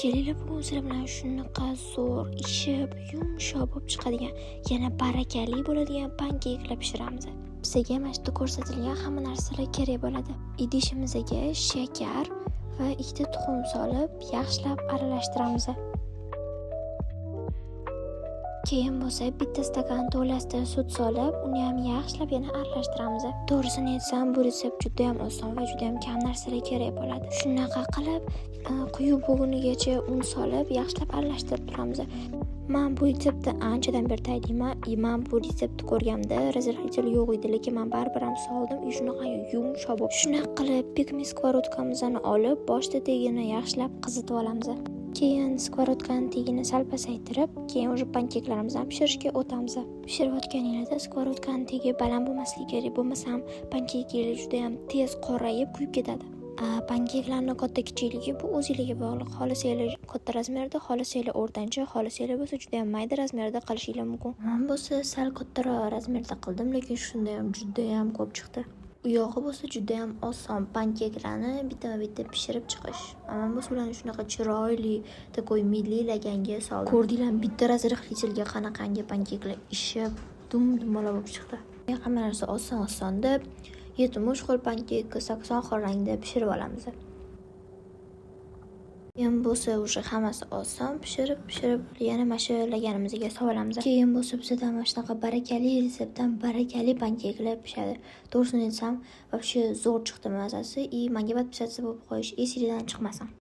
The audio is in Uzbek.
Kelinglar, bugun sizlar bilan shunaqa zo'r, ishib, yumshoq bo'lib chiqadigan, yana barakali bo'ladigan pankeklar pishiramiz. Bizga mana shu ko'rsatilgan hamma narsalar kerak bo'ladi. Idishimizga shakar va 2 tuxum solib, yaxshilab aralashtiramiz. Keyin bo'lsa bitta stakan to'lasida sut solib, uni ham yaxshilab yana aralashtiramiz. To'g'risini aytsam, bu retsept juda ham oson va juda ham kam narsalar kerak bo'ladi. Shunaqa qilib, quyuq bo'lgunigacha un solib, yaxshilab aralashtirib turamiz. Men bu retseptni anchadan beri tayinlayman. Men bu retseptni ko'rganimda razrahitelь yo'q edi, lekin men baribir ham soldim. Shunaqa yumshoq bo'lib. Shunaqa qilib, pekmes skоворodkamizni olib, boshda tegini yaxshilab qizitib olamiz. Keyin skоворodkani tegini sal pasaytirib, keyin o'sha pankeklarimizni pishirishga o'tamiz. Pishirayotganingizda skоворodkani tegi baland bo'lmasligi kerak, bo'lmasam pankeklar juda ham tez qorayib, kuyib ketadi. Pankeklarning katta kichikligi bu o'zingizga bog'liq. Xohlasanglar katta razmerda, xohlasanglar o'rtancha, xohlasanglar bo'lsa juda ham mayda razmerda qilishinglar mumkin. Men bo'lsa sal kattaroq razmerda qildim, lekin shunda ham juda ham ko'p chiqdi. U yog'i bo'lsa juda ham oson pankeklarni bitta-bitta pishirib chiqish. Men bu bilan shunaqa chiroyli, takoy milli laganga soldim. Ko'rdinglarmi, bitta razrahitelga qanaqangi pankeklar ishib, dum-dumala bo'lib chiqdi. Hamma narsa oson deb 70 xil pankek 80 xil rangda pishirib olamiz. Keyin bo'lsa o'sha hammasi oson pishirib yana mana shu laganimizga solamiz. Keyin bo'lsa bizda mana shunaqa barakali retseptdan barakali pankeklar pishadi. To'g'risini aytsam, вообще zo'r chiqdi mazasi. Menga podpisatsiya bo'lib qo'yish esingizdan chiqmasin.